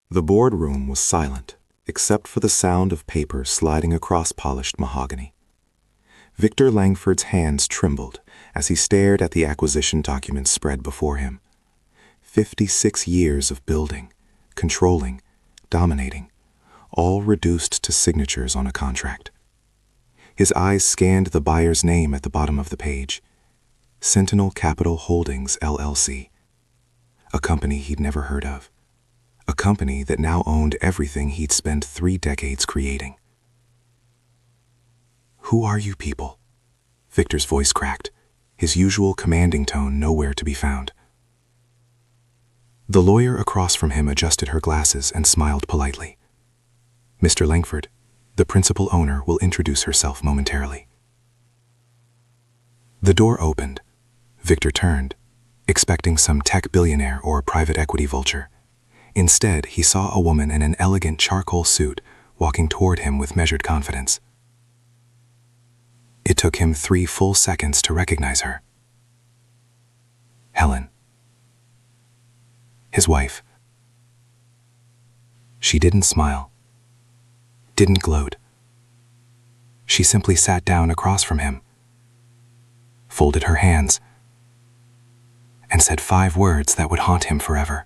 The boardroom was silent, except for the sound of paper sliding across polished mahogany. Victor Langford's hands trembled as he stared at the acquisition documents spread before him. 56 years of building, controlling, dominating, all reduced to signatures on a contract. His eyes scanned the buyer's name at the bottom of the page. Sentinel Capital Holdings, LLC. A company he'd never heard of. A company that now owned everything he'd spent 3 decades creating. "Who are you people?" Victor's voice cracked, his usual commanding tone nowhere to be found. The lawyer across from him adjusted her glasses and smiled politely. "Mr. Langford, the principal owner, will introduce herself momentarily." The door opened. Victor turned, expecting some tech billionaire or private equity vulture. Instead, he saw a woman in an elegant charcoal suit walking toward him with measured confidence. It took him 3 full seconds to recognize her. Helen. His wife. She didn't smile, didn't gloat. She simply sat down across from him, folded her hands, and said 5 words that would haunt him forever.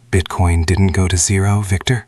"Bitcoin didn't go to zero, Victor?"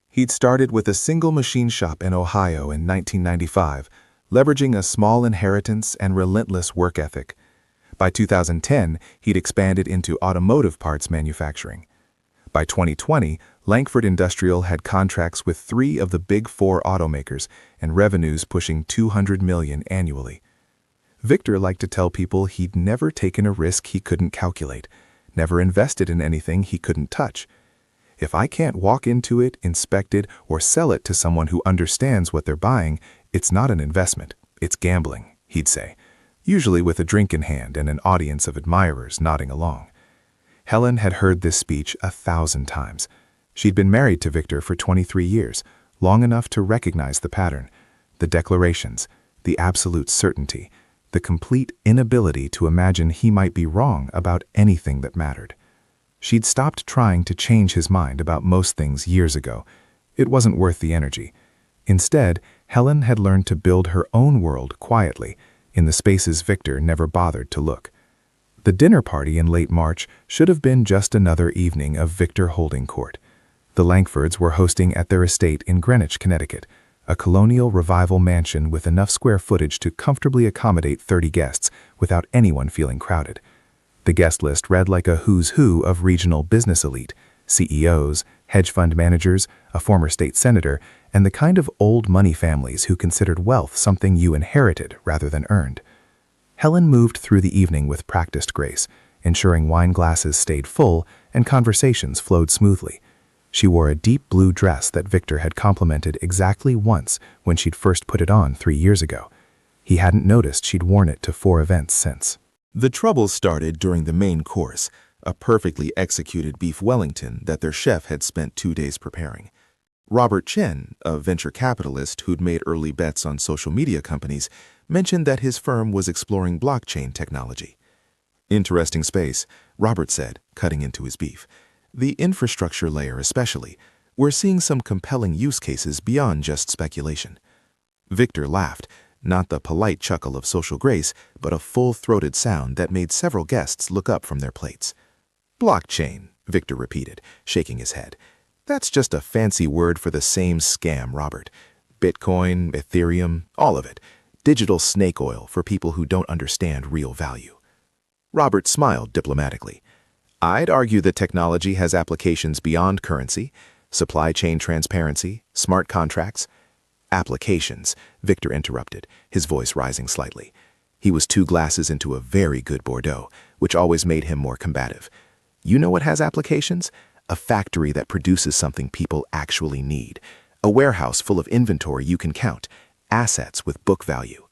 He'd started with a single machine shop in Ohio in 1995, leveraging a small inheritance and relentless work ethic. By 2010, he'd expanded into automotive parts manufacturing. By 2020, Langford Industrial had contracts with 3 of the big 4 automakers and revenues pushing $200 million annually. Victor liked to tell people he'd never taken a risk he couldn't calculate, never invested in anything he couldn't touch. "If I can't walk into it, inspect it, or sell it to someone who understands what they're buying, it's not an investment, it's gambling," he'd say, usually with a drink in hand and an audience of admirers nodding along. Helen had heard this speech 1,000 times. She'd been married to Victor for 23 years, long enough to recognize the pattern, the declarations, the absolute certainty, the complete inability to imagine he might be wrong about anything that mattered. She'd stopped trying to change his mind about most things years ago. It wasn't worth the energy. Instead, Helen had learned to build her own world quietly, in the spaces Victor never bothered to look. The dinner party in late March should have been just another evening of Victor holding court. The Langfords were hosting at their estate in Greenwich, Connecticut, a colonial revival mansion with enough square footage to comfortably accommodate 30 guests without anyone feeling crowded. The guest list read like a who's who of regional business elite, CEOs, hedge fund managers, a former state senator, and the kind of old money families who considered wealth something you inherited rather than earned. Helen moved through the evening with practiced grace, ensuring wine glasses stayed full and conversations flowed smoothly. She wore a deep blue dress that Victor had complimented exactly once when she'd first put it on 3 years ago. He hadn't noticed she'd worn it to 4 events since. The trouble started during the main course, a perfectly executed beef Wellington that their chef had spent 2 days preparing. Robert Chen, a venture capitalist who'd made early bets on social media companies, mentioned that his firm was exploring blockchain technology. Interesting space, Robert said, cutting into his beef. The infrastructure layer especially. We're seeing some compelling use cases beyond just speculation. Victor laughed, not the polite chuckle of social grace, but a full-throated sound that made several guests look up from their plates. Blockchain, Victor repeated, shaking his head. That's just a fancy word for the same scam, Robert. Bitcoin, Ethereum, all of it. Digital snake oil for people who don't understand real value. Robert smiled diplomatically. I'd argue that technology has applications beyond currency, supply chain transparency, smart contracts. Applications, Victor interrupted, his voice rising slightly. He was 2 glasses into a very good Bordeaux, which always made him more combative. You know what has applications? A factory that produces something people actually need. A warehouse full of inventory you can count. Assets with book value.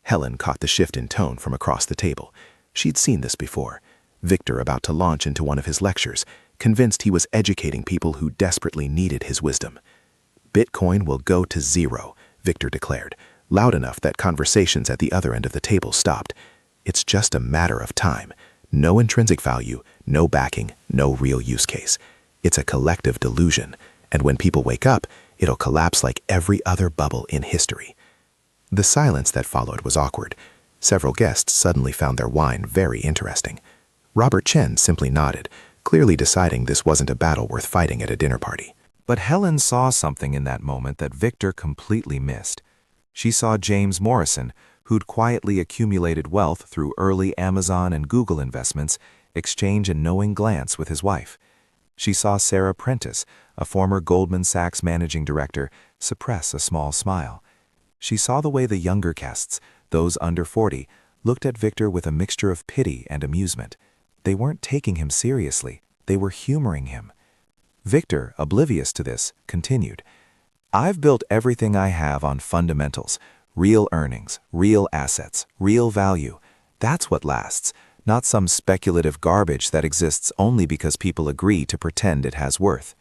Helen caught the shift in tone from across the table. She'd seen this before. Victor about to launch into one of his lectures, convinced he was educating people who desperately needed his wisdom. Bitcoin will go to 0, Victor declared, loud enough that conversations at the other end of the table stopped. It's just a matter of time. No intrinsic value, no backing, no real use case. It's a collective delusion, and when people wake up, it'll collapse like every other bubble in history. The silence that followed was awkward. Several guests suddenly found their wine very interesting. Robert Chen simply nodded, clearly deciding this wasn't a battle worth fighting at a dinner party. But Helen saw something in that moment that Victor completely missed. She saw James Morrison, who'd quietly accumulated wealth through early Amazon and Google investments, exchange a knowing glance with his wife. She saw Sarah Prentice, a former Goldman Sachs managing director, suppress a small smile. She saw the way the younger guests, those under 40, looked at Victor with a mixture of pity and amusement. They weren't taking him seriously, they were humoring him. Victor, oblivious to this, continued, I've built everything I have on fundamentals, real earnings, real assets, real value. That's what lasts, not some speculative garbage that exists only because people agree to pretend it has worth.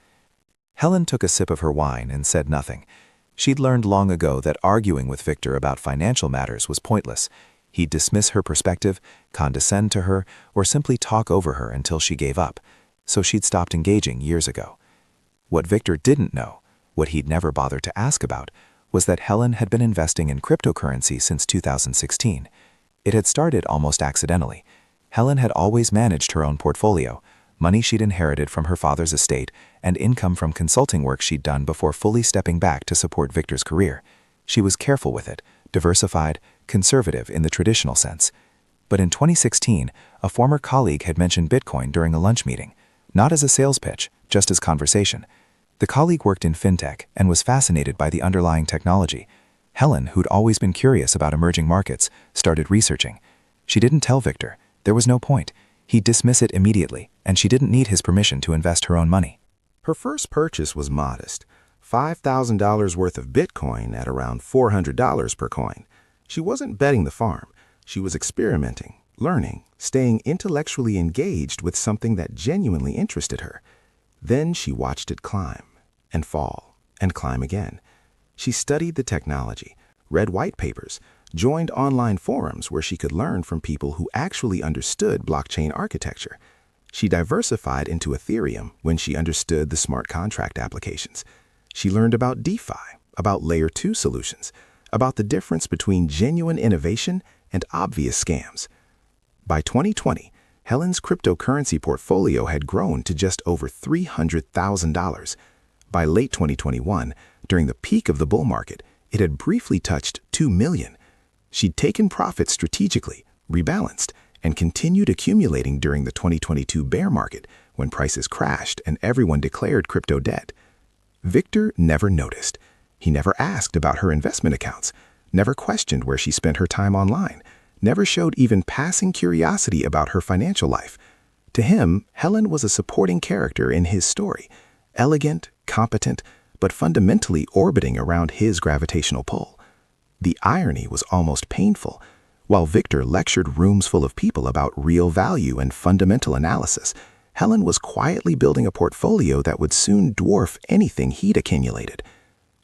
Helen took a sip of her wine and said nothing. She'd learned long ago that arguing with Victor about financial matters was pointless. He'd dismiss her perspective, condescend to her, or simply talk over her until she gave up. So she'd stopped engaging years ago. What Victor didn't know, what he'd never bothered to ask about, was that Helen had been investing in cryptocurrency since 2016. It had started almost accidentally. Helen had always managed her own portfolio, money she'd inherited from her father's estate, and income from consulting work she'd done before fully stepping back to support Victor's career. She was careful with it, diversified, conservative in the traditional sense. But in 2016, a former colleague had mentioned Bitcoin during a lunch meeting, not as a sales pitch, just as conversation. The colleague worked in fintech and was fascinated by the underlying technology. Helen, who'd always been curious about emerging markets, started researching. She didn't tell Victor. There was no point. He'd dismiss it immediately, and she didn't need his permission to invest her own money. Her first purchase was modest, $5,000 worth of Bitcoin at around $400 per coin. She wasn't betting the farm. She was experimenting, learning, staying intellectually engaged with something that genuinely interested her. Then she watched it climb and fall and climb again. She studied the technology, read white papers, joined online forums where she could learn from people who actually understood blockchain architecture. She diversified into Ethereum when she understood the smart contract applications. She learned about DeFi, about Layer 2 solutions, about the difference between genuine innovation and obvious scams. By 2020, Helen's cryptocurrency portfolio had grown to just over $300,000. By late 2021, during the peak of the bull market, it had briefly touched $2 million. She'd taken profits strategically, rebalanced, and continued accumulating during the 2022 bear market when prices crashed and everyone declared crypto dead. Victor never noticed. He never asked about her investment accounts, never questioned where she spent her time online, never showed even passing curiosity about her financial life. To him, Helen was a supporting character in his story, elegant, competent, but fundamentally orbiting around his gravitational pull. The irony was almost painful. While Victor lectured rooms full of people about real value and fundamental analysis, Helen was quietly building a portfolio that would soon dwarf anything he'd accumulated.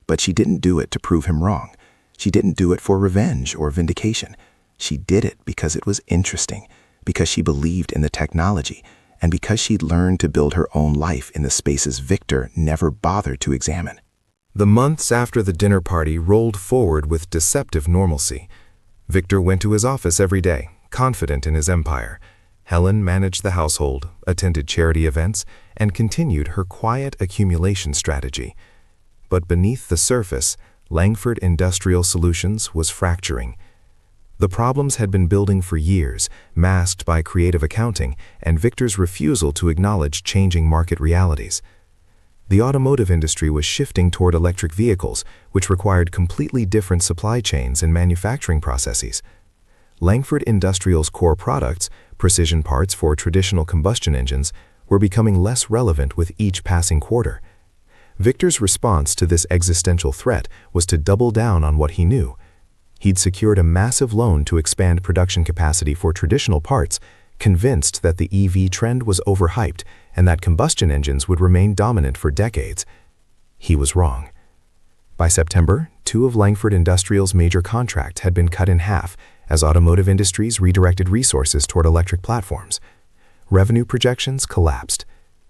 But she didn't do it to prove him wrong. She didn't do it for revenge or vindication. She did it because it was interesting, because she believed in the technology, and because she'd learned to build her own life in the spaces Victor never bothered to examine. The months after the dinner party rolled forward with deceptive normalcy. Victor went to his office every day, confident in his empire. Helen managed the household, attended charity events, and continued her quiet accumulation strategy. But beneath the surface, Langford Industrial Solutions was fracturing. The problems had been building for years, masked by creative accounting and Victor's refusal to acknowledge changing market realities. The automotive industry was shifting toward electric vehicles, which required completely different supply chains and manufacturing processes. Langford Industrial's core products, precision parts for traditional combustion engines, were becoming less relevant with each passing quarter. Victor's response to this existential threat was to double down on what he knew. He'd secured a massive loan to expand production capacity for traditional parts, convinced that the EV trend was overhyped and that combustion engines would remain dominant for decades. He was wrong. By September, 2 of Langford Industrial's major contracts had been cut in half as automotive industries redirected resources toward electric platforms. Revenue projections collapsed.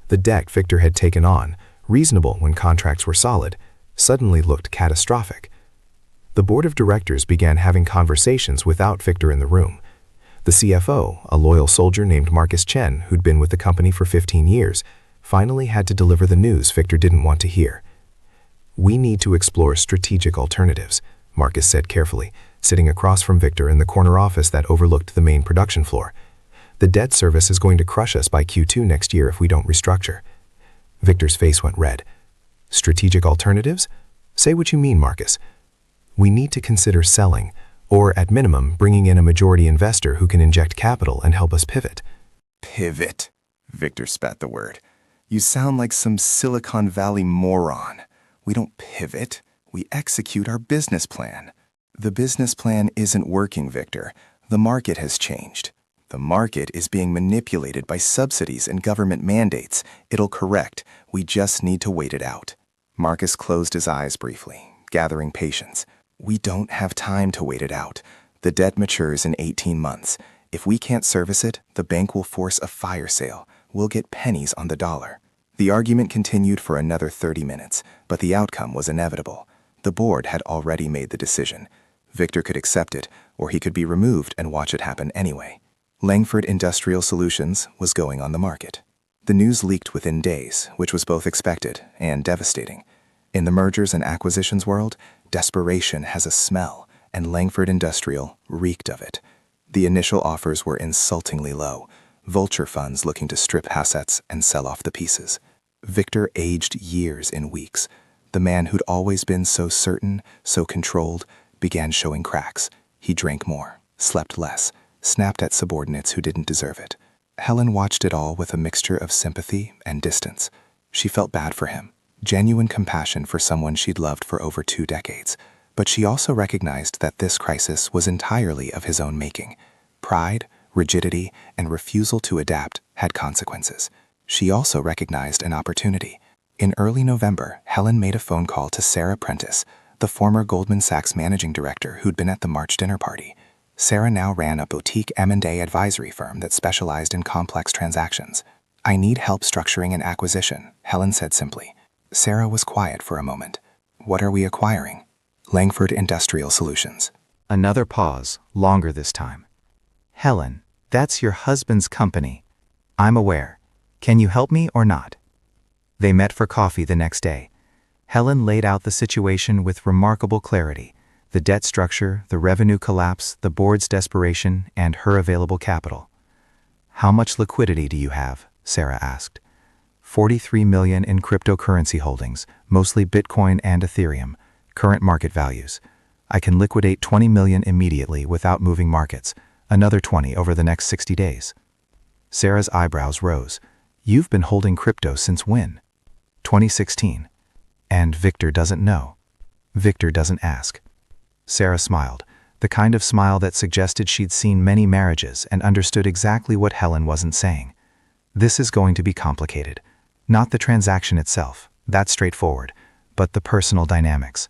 The debt Victor had taken on, reasonable when contracts were solid, suddenly looked catastrophic. The board of directors began having conversations without Victor in the room. The CFO, a loyal soldier named Marcus Chen, who'd been with the company for 15 years, finally had to deliver the news Victor didn't want to hear. "We need to explore strategic alternatives," Marcus said carefully, sitting across from Victor in the corner office that overlooked the main production floor. "The debt service is going to crush us by Q2 next year if we don't restructure." Victor's face went red. "Strategic alternatives? Say what you mean, Marcus." "We need to consider selling, or at minimum, bringing in a majority investor who can inject capital and help us pivot." Pivot, Victor spat the word. You sound like some Silicon Valley moron. We don't pivot, we execute our business plan. The business plan isn't working, Victor. The market has changed. The market is being manipulated by subsidies and government mandates. It'll correct. We just need to wait it out. Marcus closed his eyes briefly, gathering patience. We don't have time to wait it out. The debt matures in 18 months. If we can't service it, the bank will force a fire sale. We'll get pennies on the dollar. The argument continued for another 30 minutes, but the outcome was inevitable. The board had already made the decision. Victor could accept it, or he could be removed and watch it happen anyway. Langford Industrial Solutions was going on the market. The news leaked within days, which was both expected and devastating. In the mergers and acquisitions world, desperation has a smell, and Langford Industrial reeked of it. The initial offers were insultingly low, vulture funds looking to strip assets and sell off the pieces. Victor aged years in weeks. The man who'd always been so certain, so controlled, began showing cracks. He drank more, slept less, snapped at subordinates who didn't deserve it. Helen watched it all with a mixture of sympathy and distance. She felt bad for him. Genuine compassion for someone she'd loved for over 2 decades, but she also recognized that this crisis was entirely of his own making. Pride, rigidity, and refusal to adapt had consequences. She also recognized an opportunity. In early November, Helen made a phone call to Sarah Prentice, the former Goldman Sachs managing director who'd been at the March dinner party. Sarah now ran a boutique M&A advisory firm that specialized in complex transactions. "I need help structuring an acquisition," Helen said simply. Sarah was quiet for a moment. "What are we acquiring?" "Langford Industrial Solutions." Another pause, longer this time. "Helen, that's your husband's company. I'm aware. Can you help me or not? They met for coffee the next day. Helen laid out the situation with remarkable clarity: the debt structure, the revenue collapse, the board's desperation, and her available capital. How much liquidity do you have? Sarah asked. 43 million in cryptocurrency holdings, mostly Bitcoin and Ethereum. Current market values. I can liquidate 20 million immediately without moving markets, another 20 over the next 60 days. Sarah's eyebrows rose. You've been holding crypto since when? 2016. And Victor doesn't know. Victor doesn't ask. Sarah smiled, the kind of smile that suggested she'd seen many marriages and understood exactly what Helen wasn't saying. This is going to be complicated. Not the transaction itself, that's straightforward, but the personal dynamics.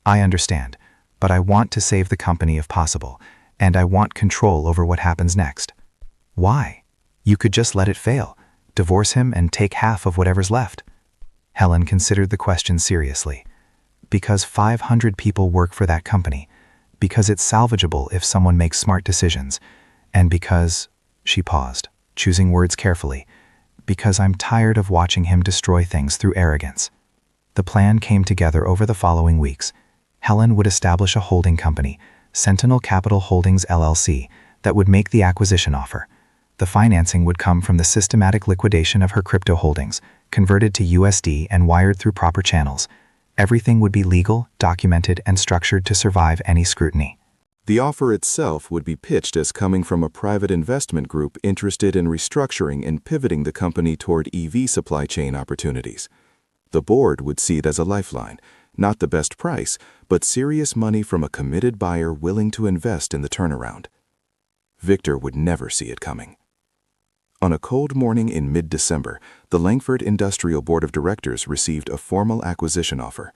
I understand, but I want to save the company if possible, and I want control over what happens next. Why? You could just let it fail, divorce him and take half of whatever's left. Helen considered the question seriously. Because 500 people work for that company, because it's salvageable if someone makes smart decisions, and because, she paused, choosing words carefully, because I'm tired of watching him destroy things through arrogance. The plan came together over the following weeks. Helen would establish a holding company, Sentinel Capital Holdings LLC, that would make the acquisition offer. The financing would come from the systematic liquidation of her crypto holdings, converted to USD and wired through proper channels. Everything would be legal, documented, and structured to survive any scrutiny. The offer itself would be pitched as coming from a private investment group interested in restructuring and pivoting the company toward EV supply chain opportunities. The board would see it as a lifeline, not the best price, but serious money from a committed buyer willing to invest in the turnaround. Victor would never see it coming. On a cold morning in mid-December, the Langford Industrial Board of Directors received a formal acquisition offer.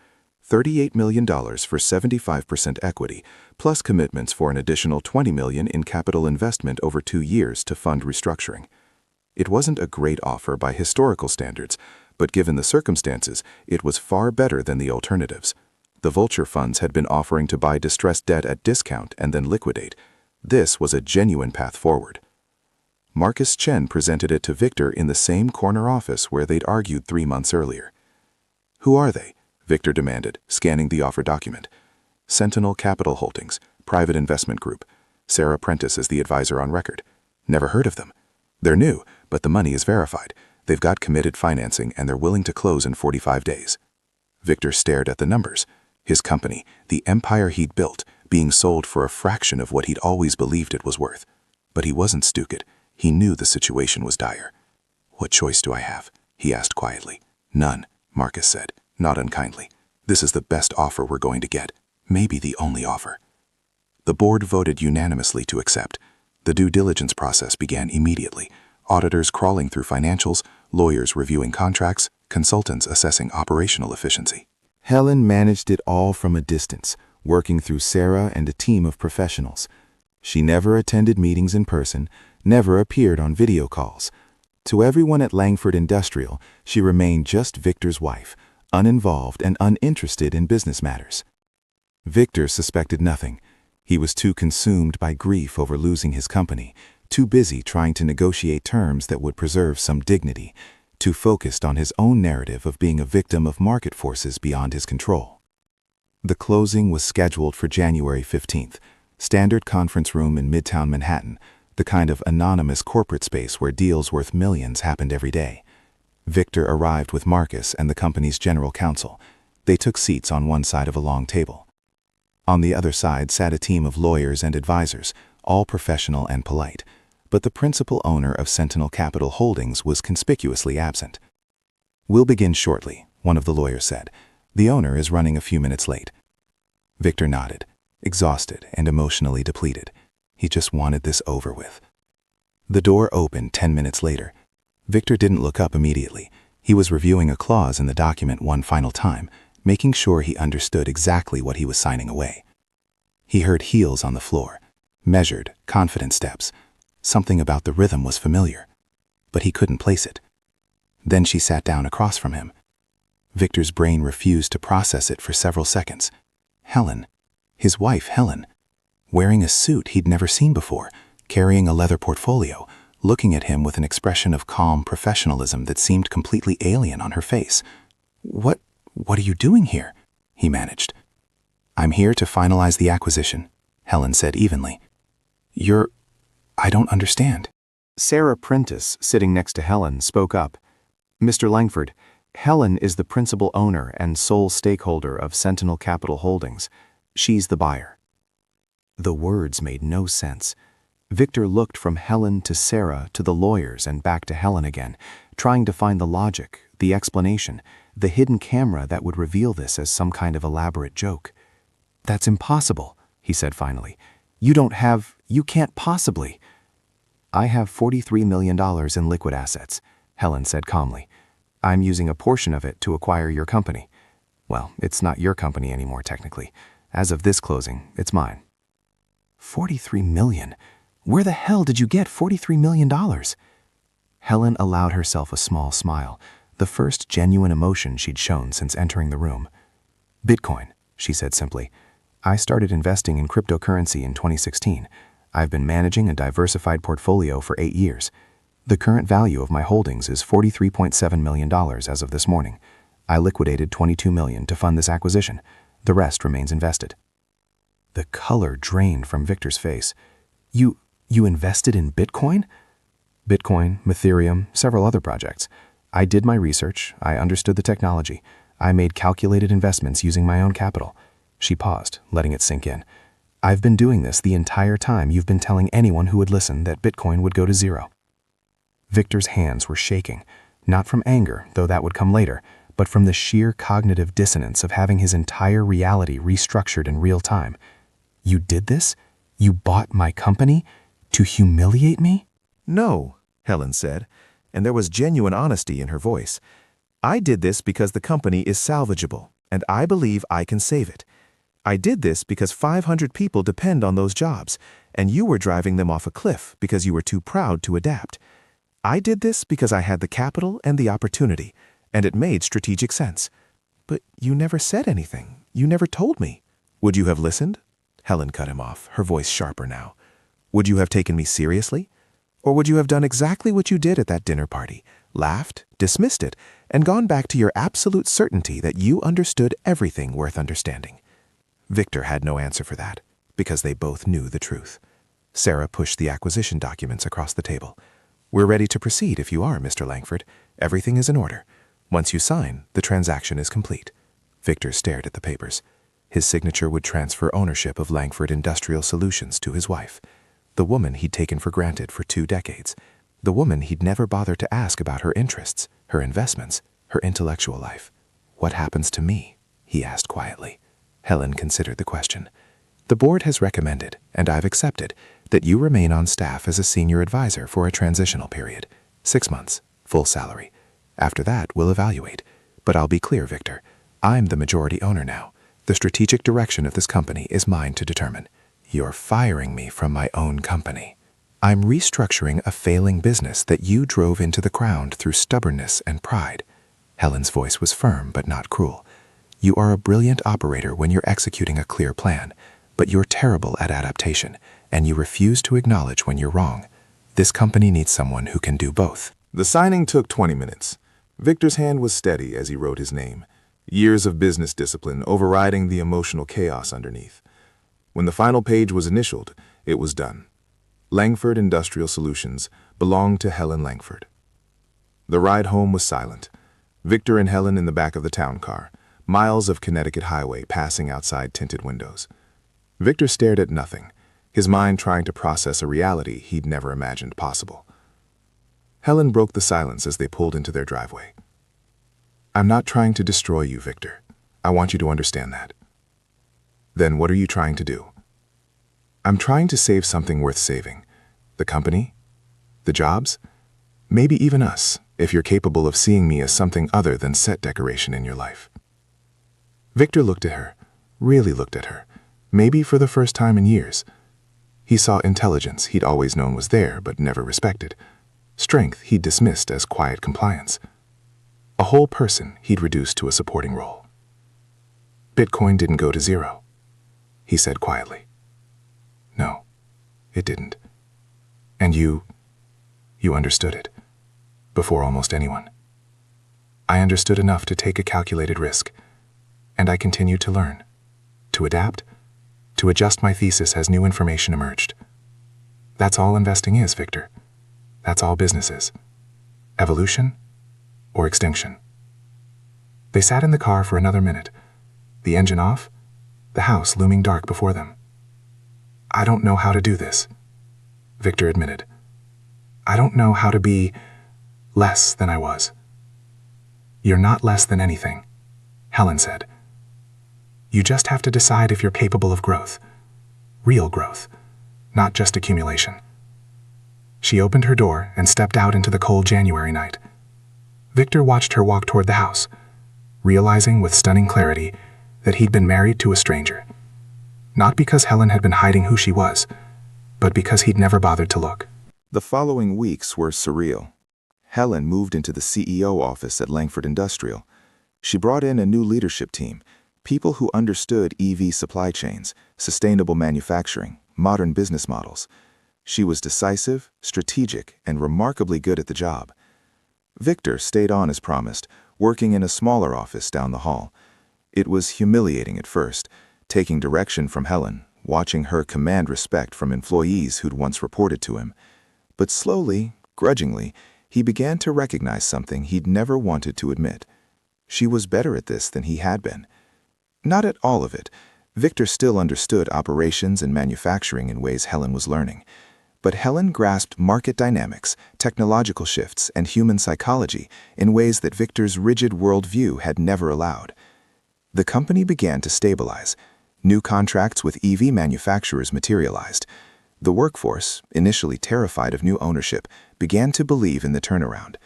$38 million for 75% equity, plus commitments for an additional $20 million in capital investment over 2 years to fund restructuring. It wasn't a great offer by historical standards, but given the circumstances, it was far better than the alternatives. The vulture funds had been offering to buy distressed debt at discount and then liquidate. This was a genuine path forward. Marcus Chen presented it to Victor in the same corner office where they'd argued 3 months earlier. "Who are they?" Victor demanded, scanning the offer document. "Sentinel Capital Holdings, private investment group. Sarah Prentice is the advisor on record. Never heard of them. They're new, but the money is verified. They've got committed financing and they're willing to close in 45 days. Victor stared at the numbers. His company, the empire he'd built, being sold for a fraction of what he'd always believed it was worth. But he wasn't stupid. He knew the situation was dire. "What choice do I have?" he asked quietly. "None," Marcus said, not unkindly. "This is the best offer we're going to get. Maybe the only offer." The board voted unanimously to accept. The due diligence process began immediately. Auditors crawling through financials, lawyers reviewing contracts, consultants assessing operational efficiency. Helen managed it all from a distance, working through Sarah and a team of professionals. She never attended meetings in person, never appeared on video calls. To everyone at Langford Industrial, she remained just Victor's wife, uninvolved and uninterested in business matters. Victor suspected nothing. He was too consumed by grief over losing his company, too busy trying to negotiate terms that would preserve some dignity, too focused on his own narrative of being a victim of market forces beyond his control. The closing was scheduled for January 15th, standard conference room in Midtown Manhattan, the kind of anonymous corporate space where deals worth millions happened every day. Victor arrived with Marcus and the company's general counsel. They took seats on one side of a long table. On the other side sat a team of lawyers and advisors, all professional and polite, but the principal owner of Sentinel Capital Holdings was conspicuously absent. "We'll begin shortly," one of the lawyers said. "The owner is running a few minutes late." Victor nodded, exhausted and emotionally depleted. He just wanted this over with. The door opened 10 minutes later. Victor didn't look up immediately. He was reviewing a clause in the document one final time, making sure he understood exactly what he was signing away. He heard heels on the floor, measured, confident steps. Something about the rhythm was familiar, but he couldn't place it. Then she sat down across from him. Victor's brain refused to process it for several seconds. Helen. His wife, Helen. Wearing a suit he'd never seen before, carrying a leather portfolio, looking at him with an expression of calm professionalism that seemed completely alien on her face. What are you doing here?" he managed. "I'm here to finalize the acquisition," Helen said evenly. I don't understand." Sarah Prentice, sitting next to Helen, spoke up. "Mr. Langford, Helen is the principal owner and sole stakeholder of Sentinel Capital Holdings. She's the buyer." The words made no sense. Victor looked from Helen to Sarah to the lawyers and back to Helen again, trying to find the logic, the explanation, the hidden camera that would reveal this as some kind of elaborate joke. "That's impossible," he said finally. You can't possibly." "I have $43 million in liquid assets," Helen said calmly. "I'm using a portion of it to acquire your company. Well, it's not your company anymore technically. As of this closing, it's mine." $43 million? Where the hell did you get $43 million? Helen allowed herself a small smile, the first genuine emotion she'd shown since entering the room. "Bitcoin," she said simply. "I started investing in cryptocurrency in 2016. I've been managing a diversified portfolio for 8 years. The current value of my holdings is $43.7 million as of this morning. I liquidated $22 million to fund this acquisition. The rest remains invested." The color drained from Victor's face. You invested in Bitcoin?" "Bitcoin, Ethereum, several other projects. I did my research. I understood the technology. I made calculated investments using my own capital." She paused, letting it sink in. "I've been doing this the entire time you've been telling anyone who would listen that Bitcoin would go to zero." Victor's hands were shaking, not from anger, though that would come later, but from the sheer cognitive dissonance of having his entire reality restructured in real time. "You did this? You bought my company? To humiliate me?" "No," Helen said, and there was genuine honesty in her voice. "I did this because the company is salvageable, and I believe I can save it. I did this because 500 people depend on those jobs, and you were driving them off a cliff because you were too proud to adapt. I did this because I had the capital and the opportunity, and it made strategic sense. But you never said anything. You never told me. Would you have listened?" Helen cut him off, her voice sharper now. "Would you have taken me seriously? Or would you have done exactly what you did at that dinner party, laughed, dismissed it, and gone back to your absolute certainty that you understood everything worth understanding?" Victor had no answer for that, because they both knew the truth. Sarah pushed the acquisition documents across the table. "We're ready to proceed if you are, Mr. Langford. Everything is in order. Once you sign, the transaction is complete." Victor stared at the papers. His signature would transfer ownership of Langford Industrial Solutions to his wife, the woman he'd taken for granted for 2 decades, the woman he'd never bothered to ask about her interests, her investments, her intellectual life. "What happens to me?" he asked quietly. Helen considered the question. "The board has recommended, and I've accepted, that you remain on staff as a senior advisor for a transitional period. 6 months, full salary. After that, we'll evaluate. But I'll be clear, Victor. I'm the majority owner now. The strategic direction of this company is mine to determine. You're firing me from my own company. I'm restructuring a failing business that you drove into the ground through stubbornness and pride." Helen's voice was firm but not cruel. "You are a brilliant operator when you're executing a clear plan, but you're terrible at adaptation, and you refuse to acknowledge when you're wrong. This company needs someone who can do both." The signing took 20 minutes. Victor's hand was steady as he wrote his name, years of business discipline overriding the emotional chaos underneath. When the final page was initialed, it was done. Langford Industrial Solutions belonged to Helen Langford. The ride home was silent. Victor and Helen in the back of the town car, miles of Connecticut highway passing outside tinted windows. Victor stared at nothing, his mind trying to process a reality he'd never imagined possible. Helen broke the silence as they pulled into their driveway. "I'm not trying to destroy you, Victor. I want you to understand that." "Then what are you trying to do?" "I'm trying to save something worth saving. The company? The jobs? Maybe even us, if you're capable of seeing me as something other than set decoration in your life." Victor looked at her, really looked at her, maybe for the first time in years. He saw intelligence he'd always known was there but never respected, strength he'd dismissed as quiet compliance, a whole person he'd reduced to a supporting role. "Bitcoin didn't go to zero," he said quietly. "No, it didn't. And You understood it. Before almost anyone. I understood enough to take a calculated risk. And I continued to learn. To adapt. To adjust my thesis as new information emerged. That's all investing is, Victor. That's all business is. Evolution or extinction. They sat in the car for another minute, the engine off, the house looming dark before them. I don't know how to do this, Victor admitted. I don't know how to be less than I was. You're not less than anything, Helen said. You just have to decide if you're capable of growth. Real growth, not just accumulation. She opened her door and stepped out into the cold January night. Victor watched her walk toward the house, realizing with stunning clarity that he'd been married to a stranger. Not because Helen had been hiding who she was, but because he'd never bothered to look. The following weeks were surreal. Helen moved into the CEO office at Langford Industrial. She brought in a new leadership team, people who understood EV supply chains, sustainable manufacturing, modern business models. She was decisive, strategic, and remarkably good at the job. Victor stayed on as promised, working in a smaller office down the hall. It was humiliating at first, taking direction from Helen, watching her command respect from employees who'd once reported to him. But slowly, grudgingly, he began to recognize something he'd never wanted to admit. She was better at this than he had been. Not at all of it. Victor still understood operations and manufacturing in ways Helen was learning. But Helen grasped market dynamics, technological shifts, and human psychology in ways that Victor's rigid worldview had never allowed. The company began to stabilize. New contracts with EV manufacturers materialized. The workforce, initially terrified of new ownership, began to believe in the turnaround.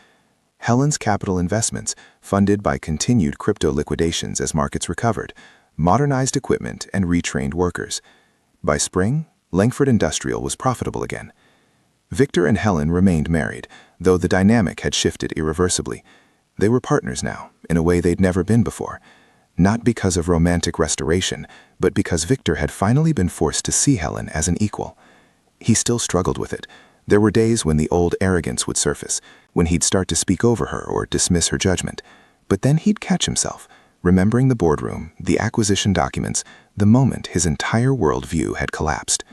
Helen's capital investments, funded by continued crypto liquidations as markets recovered, modernized equipment and retrained workers. By spring, Langford Industrial was profitable again. Victor and Helen remained married, though the dynamic had shifted irreversibly. They were partners now, in a way they'd never been before. Not because of romantic restoration, but because Victor had finally been forced to see Helen as an equal. He still struggled with it. There were days when the old arrogance would surface, when he'd start to speak over her or dismiss her judgment. But then he'd catch himself, remembering the boardroom, the acquisition documents, the moment his entire worldview had collapsed.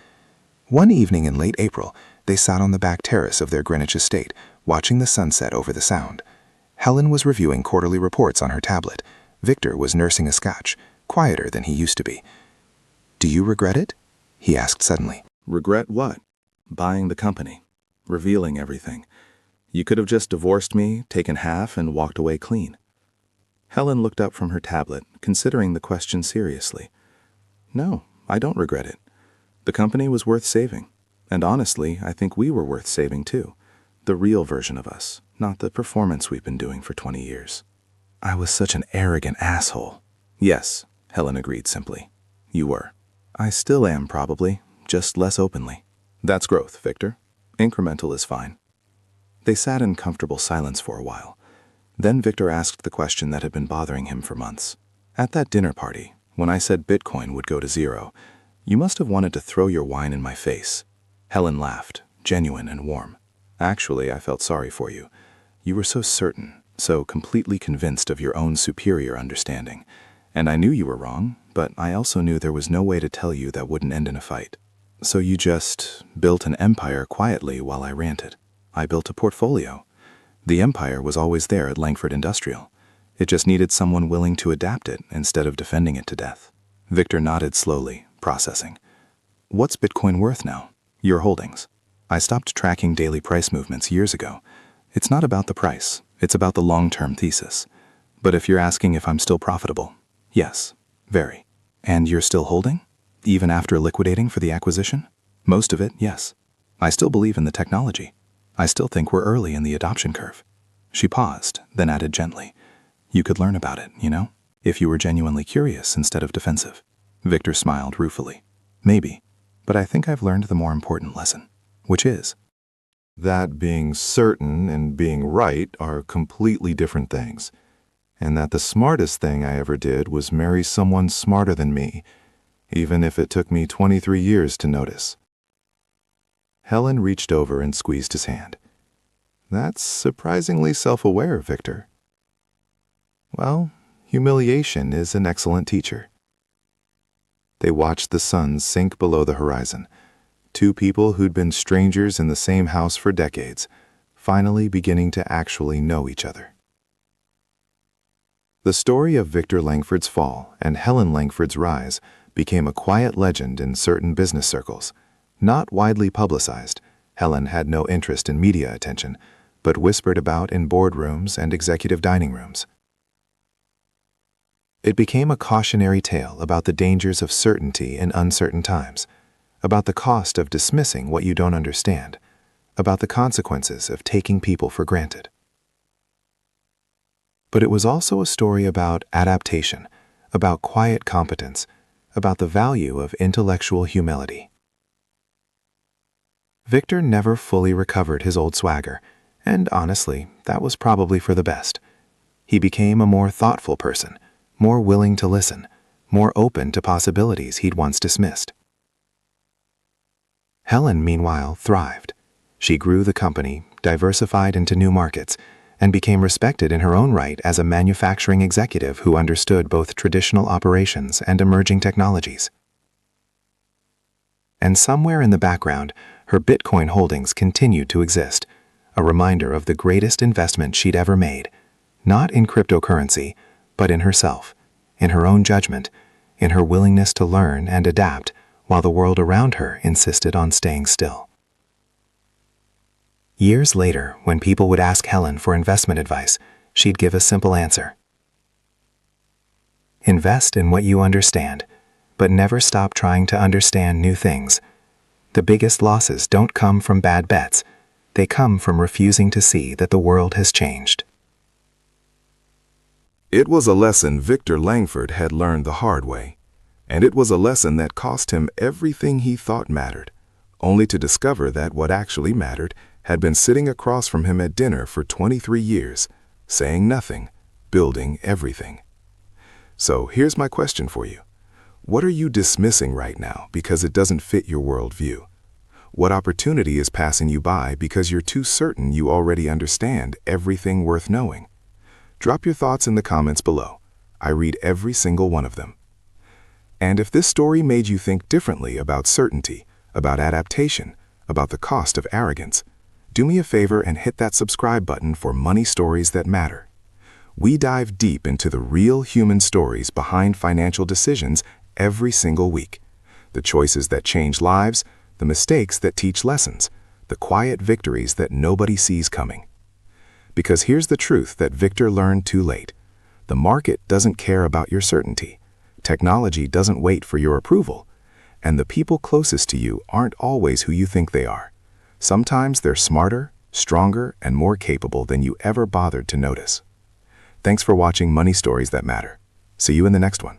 One evening in late April, they sat on the back terrace of their Greenwich estate, watching the sunset over the Sound. Helen was reviewing quarterly reports on her tablet. Victor was nursing a scotch, quieter than he used to be. "Do you regret it?" he asked suddenly. Regret what? Buying the company. Revealing everything. You could have just divorced me, taken half, and walked away clean. Helen looked up from her tablet, considering the question seriously. No, I don't regret it. The company was worth saving. And honestly, I think we were worth saving too. The real version of us, not the performance we've been doing for 20 years. I was such an arrogant asshole. Yes, Helen agreed simply. You were. I still am, probably, just less openly. That's growth, Victor. Incremental is fine. They sat in comfortable silence for a while. Then Victor asked the question that had been bothering him for months. At that dinner party, when I said Bitcoin would go to zero, you must have wanted to throw your wine in my face. Helen laughed, genuine and warm. Actually, I felt sorry for you. You were so certain, so completely convinced of your own superior understanding. And I knew you were wrong, but I also knew there was no way to tell you that wouldn't end in a fight. So you just built an empire quietly while I ranted. I built a portfolio. The empire was always there at Langford Industrial. It just needed someone willing to adapt it instead of defending it to death. Victor nodded slowly, processing. What's Bitcoin worth now? Your holdings. I stopped tracking daily price movements years ago. It's not about the price. It's about the long-term thesis. But if you're asking if I'm still profitable, yes, very. And you're still holding? Even after liquidating for the acquisition? Most of it, yes. I still believe in the technology. I still think we're early in the adoption curve. She paused, then added gently. You could learn about it, you know, if you were genuinely curious instead of defensive. Victor smiled ruefully. Maybe, but I think I've learned the more important lesson, which is that being certain and being right are completely different things, and that the smartest thing I ever did was marry someone smarter than me, even if it took me 23 years to notice. Helen reached over and squeezed his hand. That's surprisingly self-aware, Victor. Well, humiliation is an excellent teacher. They watched the sun sink below the horizon. Two people who'd been strangers in the same house for decades, finally beginning to actually know each other. The story of Victor Langford's fall and Helen Langford's rise became a quiet legend in certain business circles. Not widely publicized, Helen had no interest in media attention, but whispered about in boardrooms and executive dining rooms. It became a cautionary tale about the dangers of certainty in uncertain times, about the cost of dismissing what you don't understand, about the consequences of taking people for granted. But it was also a story about adaptation, about quiet competence, about the value of intellectual humility. Victor never fully recovered his old swagger, and honestly, that was probably for the best. He became a more thoughtful person, more willing to listen, more open to possibilities he'd once dismissed. Helen, meanwhile, thrived. She grew the company, diversified into new markets, and became respected in her own right as a manufacturing executive who understood both traditional operations and emerging technologies. And somewhere in the background, her Bitcoin holdings continued to exist, a reminder of the greatest investment she'd ever made, not in cryptocurrency, but in herself, in her own judgment, in her willingness to learn and adapt while the world around her insisted on staying still. Years later, when people would ask Helen for investment advice, she'd give a simple answer. Invest in what you understand, but never stop trying to understand new things. The biggest losses don't come from bad bets. They come from refusing to see that the world has changed. It was a lesson Victor Langford had learned the hard way, and it was a lesson that cost him everything he thought mattered, only to discover that what actually mattered had been sitting across from him at dinner for 23 years, saying nothing, building everything. So here's my question for you. What are you dismissing right now because it doesn't fit your worldview? What opportunity is passing you by because you're too certain you already understand everything worth knowing? Drop your thoughts in the comments below. I read every single one of them. And if this story made you think differently about certainty, about adaptation, about the cost of arrogance, do me a favor and hit that subscribe button for Money Stories That Matter. We dive deep into the real human stories behind financial decisions every single week. The choices that change lives, the mistakes that teach lessons, the quiet victories that nobody sees coming. Because here's the truth that Victor learned too late. The market doesn't care about your certainty. Technology doesn't wait for your approval. And the people closest to you aren't always who you think they are. Sometimes they're smarter, stronger, and more capable than you ever bothered to notice. Thanks for watching Money Stories That Matter. See you in the next one.